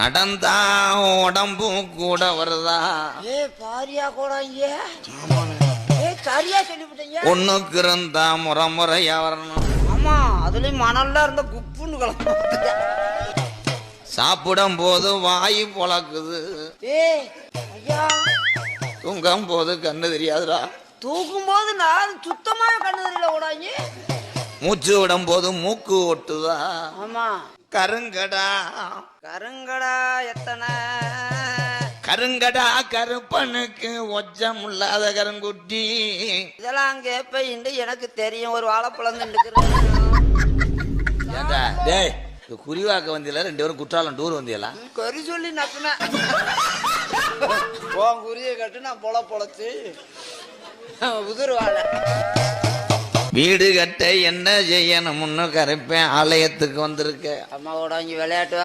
நடந்தா உடம்பு கூட வருதா? பாரியா கூட சரியா சொல்லிவிட்டீங்க. ஒண்ணுக்கு இருந்தா முறையா வரணும். ஆமா, அதுலயும் மணல்ல இருந்த குப்புன்னு கிளம்ப. சாப்பிடும் போது வாய் பொழக்குது. ஐயா, தூங்கும் போது கண்ணு தெரியாதுடா. தூக்கும் போது நான் சுத்தமாக கண்ணு தெரியல கூடாங்க. மூச்சு விடும் போது மூக்கு ஒட்டுதா? ஆமா. கருங்கடா கருங்கடா எத்தனை கருங்கடா கருப்பனுக்கு ஒச்சம் இல்லாத கருங்குட்டி. இதெல்லாம் கேப்ப எனக்கு தெரியும். ஒரு வாழைப்பழம் ஏண்டா டேய், குறிவாக்க வந்தியல, 2 பேரும் குற்றாலம் டூர் வந்தியலாம். கறி சொல்லி நக்குன குறிய கட்டு நான் பொழைச்சு உதிர் வாழை. வீடு கட்ட என்ன செய்யணும்னு கரைப்பேன் ஆலயத்துக்கு வந்திருக்க. அம்மாவோட இங்க விளையாட்டு